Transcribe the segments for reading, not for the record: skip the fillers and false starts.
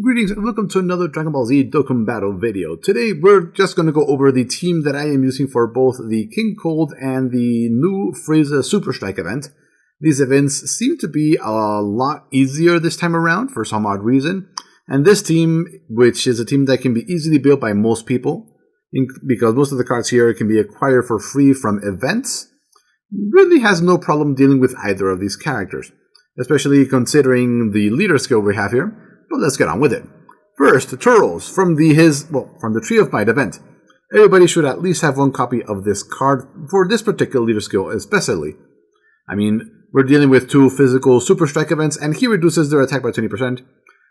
Greetings and welcome to another Dragon Ball Z Dokkan Battle video. Today we're just going to go over the team that I am using for both the King Cold and the new Freiza Super Strike event. These events seem to be a lot easier this time around for some odd reason. And this team, which is a team that can be easily built by most people, because most of the cards here can be acquired for free from events, really has no problem dealing with either of these characters, especially considering the leader skill we have here. But let's get on with it. First, Turtles from the Tree of Might event. Everybody should at least have one copy of this card for this particular leader skill especially. I mean, we're dealing with two physical Super Strike events, and he reduces their attack by 20%.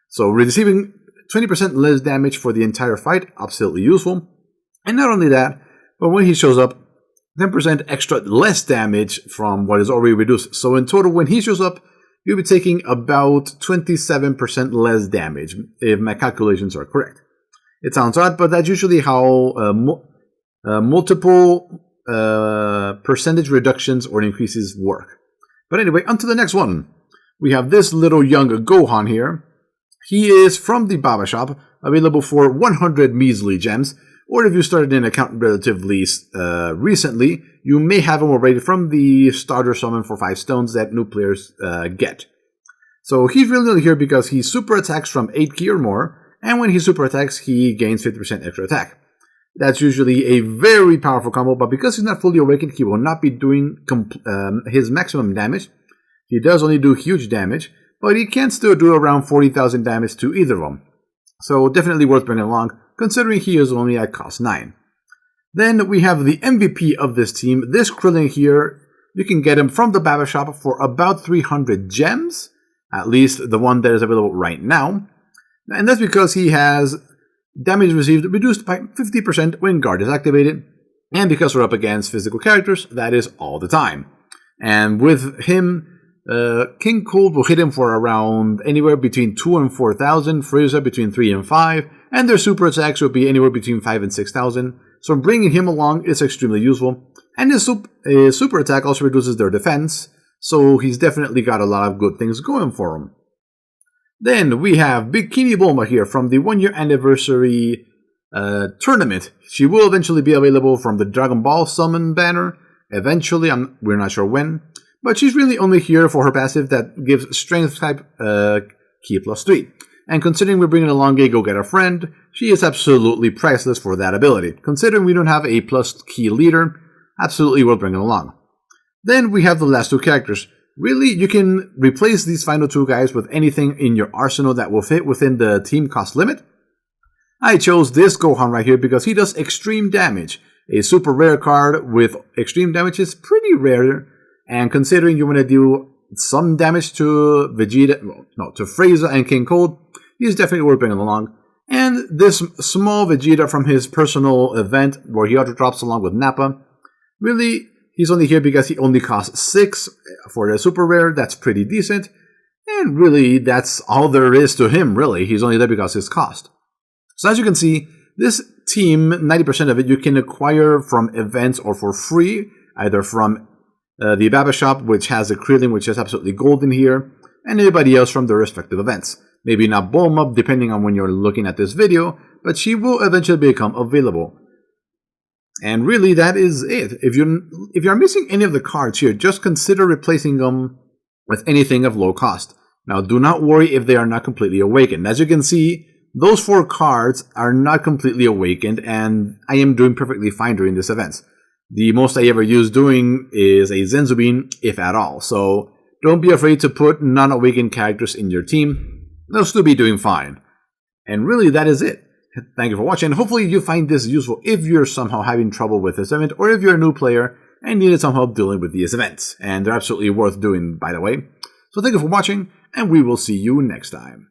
So receiving 20% less damage for the entire fight, absolutely useful. And not only that, but when he shows up, 10% extra less damage from what is already reduced. So in total, when he shows up, you'll be taking about 27% less damage, if my calculations are correct. It sounds odd, but that's usually how multiple percentage reductions or increases work. But anyway, on to the next one. We have this little young Gohan here. He is from the Baba Shop, available for 100 measly gems, or if you started an account relatively recently, you may have him already from the starter summon for 5 stones that new players get. So he's really only here because he super attacks from 8 ki or more, and when he super attacks, he gains 50% extra attack. That's usually a very powerful combo, but because he's not fully awakened, he will not be doing his maximum damage. He does only do huge damage, but he can still do around 40,000 damage to either of them. So definitely worth bringing along, considering he is only at cost 9. Then we have the MVP of this team, this Krillin here. You can get him from the Baba Shop for about 300 gems, at least the one that is available right now. And that's because he has damage received reduced by 50% when guard is activated, and because we're up against physical characters, that is all the time. And with him, King Cold will hit him for around anywhere between 2,000 and 4,000, Freiza between 3,000 and 5,000, and their super attacks will be anywhere between 5,000 and 6,000. So bringing him along is extremely useful, and his super attack also reduces their defense, so he's definitely got a lot of good things going for him. Then we have Bikini Bulma here from the 1-year anniversary tournament. She will eventually be available from the Dragon Ball Summon banner, eventually, we're not sure when. But she's really only here for her passive that gives Strength type Ki plus 3. And considering we're bringing along a Go-Getter friend, she is absolutely priceless for that ability. Considering we don't have a plus Ki leader, absolutely worth bringing along. Then we have the last two characters. Really, you can replace these final two guys with anything in your arsenal that will fit within the team cost limit. I chose this Gohan right here because he does extreme damage. A super rare card with extreme damage is pretty rare. And considering you want to do some damage to Freiza and King Cold, he's definitely worth bringing along. And this small Vegeta from his personal event, where he auto drops along with Nappa, really, he's only here because he only costs 6 for the super rare. That's pretty decent. And really, that's all there is to him, really. He's only there because of his cost. So as you can see, this team, 90% of it, you can acquire from events or for free, either from the Baba Shop, which has a Krillin, which is absolutely golden here, and anybody else from the respective events. Maybe not Bulma, depending on when you're looking at this video, but she will eventually become available. And really, that is it. If you're missing any of the cards here, just consider replacing them with anything of low cost. Now, do not worry if they are not completely awakened. As you can see, those 4 cards are not completely awakened, and I am doing perfectly fine during this event. The most I ever use doing is a Zenzubean, if at all. So don't be afraid to put non-awakened characters in your team. They'll still be doing fine. And really, that is it. Thank you for watching. Hopefully you find this useful if you're somehow having trouble with this event, or if you're a new player and needed some help dealing with these events. And they're absolutely worth doing, by the way. So thank you for watching, and we will see you next time.